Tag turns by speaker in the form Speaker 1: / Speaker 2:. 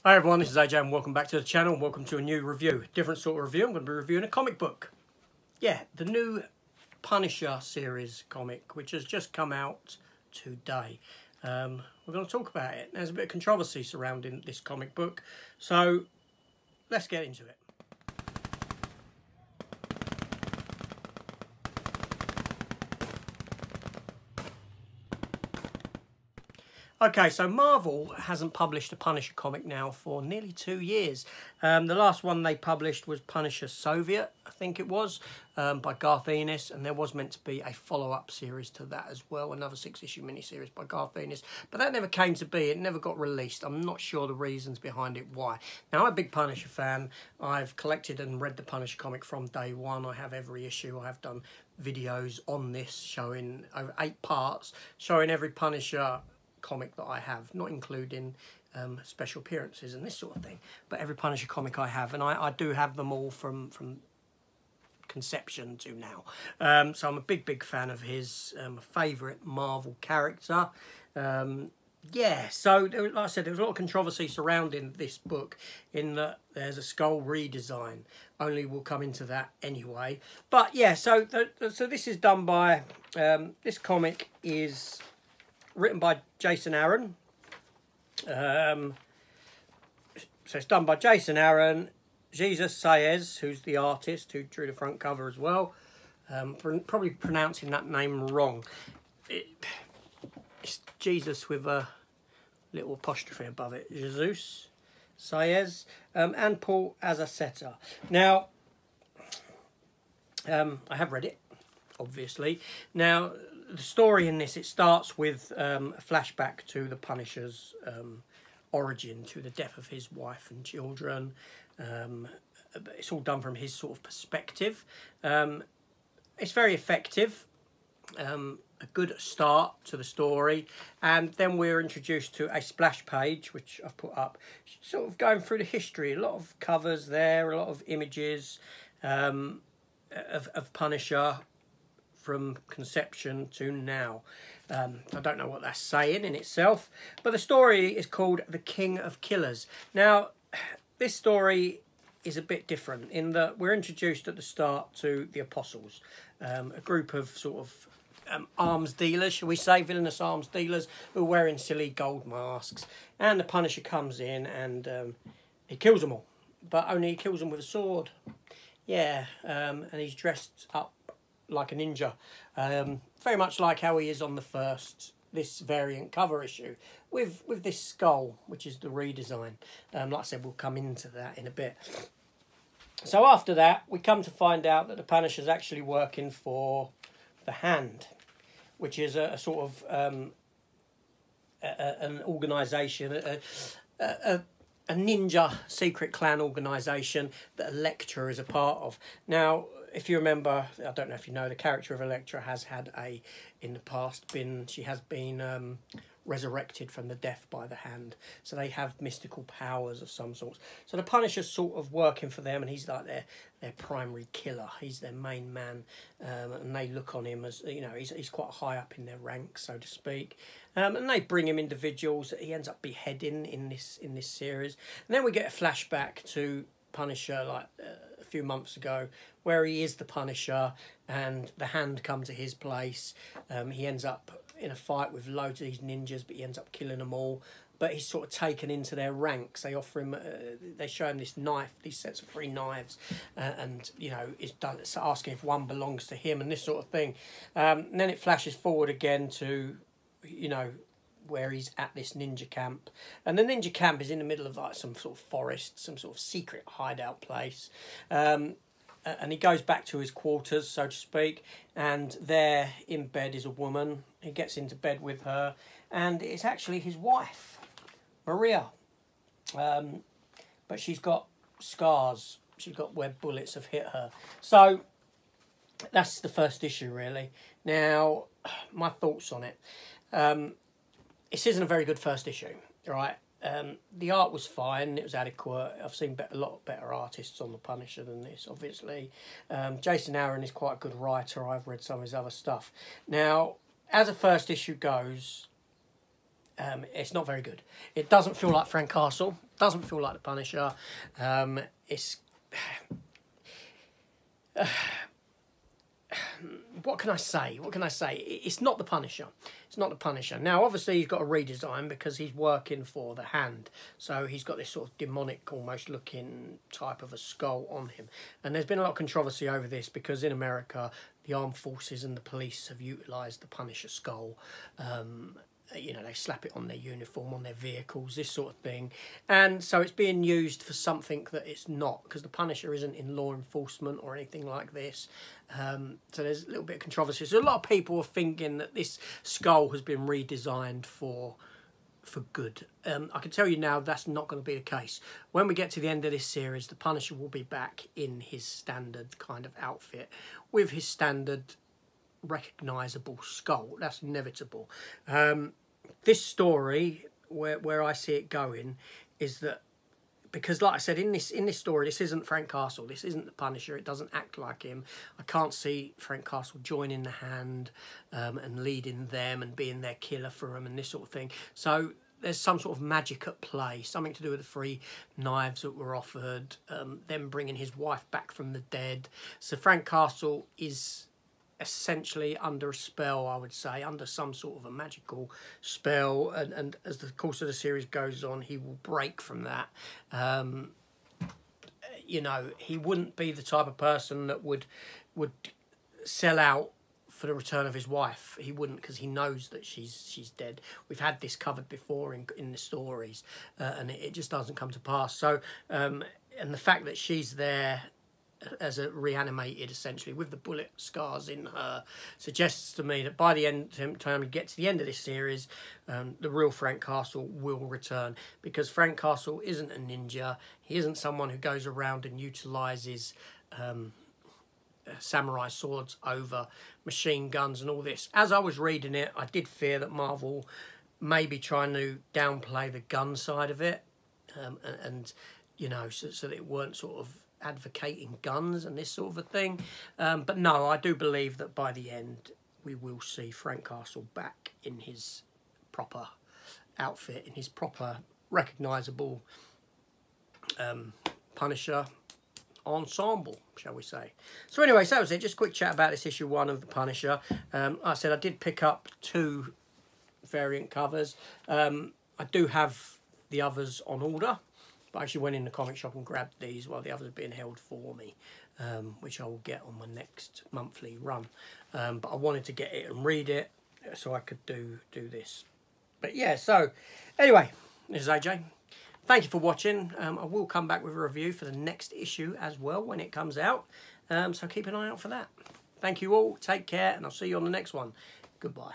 Speaker 1: Hi everyone, this is AJ and welcome back to the channel and welcome to a new review. Different sort of review. I'm going to be reviewing a comic book. Yeah, the new Punisher series comic, which has just come out today. We're going to talk about it. There's a bit of controversy surrounding this comic book, so let's get into it. Okay, so Marvel hasn't published a Punisher comic now for nearly 2 years. The last one they published was Punisher Soviet, I think it was, by Garth Ennis, and there was meant to be a follow-up series to that as well, another 6-issue miniseries by Garth Ennis, but that never came to be. It never got released. I'm not sure the reasons behind it why. Now, I'm a big Punisher fan. I've collected and read the Punisher comic from day one. I have every issue. I have done videos on this showing over 8 parts, showing every Punisher comic that I have, not including special appearances and this sort of thing, but every Punisher comic I have, and I do have them all from conception to now. So I'm a big fan of his, favourite Marvel character. Yeah, so like I said, there was a lot of controversy surrounding this book in that there's a skull redesign. Only we'll come into that anyway. But yeah, so this is done by, this comic is written by Jason Aaron. So it's done by Jason Aaron, Jesus Saez, who's the artist who drew the front cover as well. Probably pronouncing that name wrong. It's Jesus with a little apostrophe above it. Jesus Saez, and Paul Azaceta. Now, I have read it, obviously. Now, the story in this, it starts with a flashback to the Punisher's origin, to the death of his wife and children. It's all done from his sort of perspective. It's very effective, a good start to the story, and then we're introduced to a splash page, which I've put up, sort of going through the history, a lot of covers there, a lot of images of Punisher from conception to now. I don't know what that's saying in itself, but the story is called The King of Killers. Now, this story is a bit different in that we're introduced at the start to the Apostles, a group of sort of arms dealers, shall we say, villainous arms dealers who are wearing silly gold masks, and the Punisher comes in and he kills them all, but only he kills them with a sword. Yeah, and he's dressed up like a ninja, very much like how he is on this variant cover issue with this skull, which is the redesign. Like I said, we'll come into that in a bit. So after that, we come to find out that the Punisher's actually working for the Hand, which is a sort of an organisation, a ninja secret clan organisation that Elektra is a part of. Now, if you remember, I don't know if you know, the character of Elektra has had in the past she has been resurrected from the death by the Hand. So they have mystical powers of some sort. So the Punisher's sort of working for them, and he's like their primary killer. He's their main man, and they look on him as, you know, he's quite high up in their ranks, so to speak. And they bring him individuals that he ends up beheading in this series. And then we get a flashback to Punisher like a few months ago, where he is the Punisher and the Hand come to his place. He ends up in a fight with loads of these ninjas, but he ends up killing them all. But he's sort of taken into their ranks. They offer him, they show him this knife, these sets of 3 knives, and you know, it's asking if one belongs to him and this sort of thing. And then it flashes forward again to, you know, where he's at this ninja camp, and the ninja camp is in the middle of like some sort of forest, some sort of secret hideout place, and he goes back to his quarters, so to speak, and there in bed is a woman. He gets into bed with her, and it's actually his wife, Maria, but she's got scars. She's got where bullets have hit her. So that's the first issue, really. Now, my thoughts on it. This isn't a very good first issue, right? The art was fine, it was adequate. I've seen a lot better artists on the Punisher than this, obviously. Jason Aaron is quite a good writer. I've read some of his other stuff. Now, as a first issue goes, it's not very good. It doesn't feel like Frank Castle. Doesn't feel like the Punisher. It's what can I say? What can I say? It's not the Punisher. It's not the Punisher. Now, obviously, he's got a redesign because he's working for the Hand. So he's got this sort of demonic, almost looking type of a skull on him. And there's been a lot of controversy over this because in America, the armed forces and the police have utilised the Punisher skull. You know, they slap it on their uniform, on their vehicles, this sort of thing. And so it's being used for something that it's not, because the Punisher isn't in law enforcement or anything like this. So there's a little bit of controversy. So a lot of people are thinking that this skull has been redesigned for good. I can tell you now that's not going to be the case. When we get to the end of this series, the Punisher will be back in his standard kind of outfit with his standard recognisable skull. That's inevitable. This story, where I see it going, is that because, like I said, in this story, this isn't Frank Castle. This isn't the Punisher. It doesn't act like him. I can't see Frank Castle joining the Hand and leading them and being their killer for them and this sort of thing. So there's some sort of magic at play, something to do with the 3 knives that were offered, them bringing his wife back from the dead. So Frank Castle is essentially under a spell, I would say, under some sort of a magical spell, and as the course of the series goes on, he will break from that. You know, he wouldn't be the type of person that would sell out for the return of his wife. He wouldn't, because he knows that she's dead. We've had this covered before in the stories, and it just doesn't come to pass. So, and the fact that she's there as a reanimated, essentially, with the bullet scars in her, suggests to me that by the time we get to the end of this series, the real Frank Castle will return, because Frank Castle isn't a ninja. He isn't someone who goes around and utilises samurai swords over machine guns and all this. As I was reading it, I did fear that Marvel may be trying to downplay the gun side of it, and you know, so that it weren't sort of advocating guns and this sort of a thing. But no, I do believe that by the end we will see Frank Castle back in his proper outfit, in his proper recognisable Punisher ensemble, shall we say. So anyway, so that was it. Just a quick chat about this issue 1 of the Punisher. Like I said, I did pick up 2 variant covers. I do have the others on order, but I actually went in the comic shop and grabbed these while the others are being held for me, which I will get on my next monthly run. But I wanted to get it and read it so I could do this. But yeah, so anyway, this is AJ. Thank you for watching. I will come back with a review for the next issue as well when it comes out. So keep an eye out for that. Thank you all. Take care, and I'll see you on the next one. Goodbye.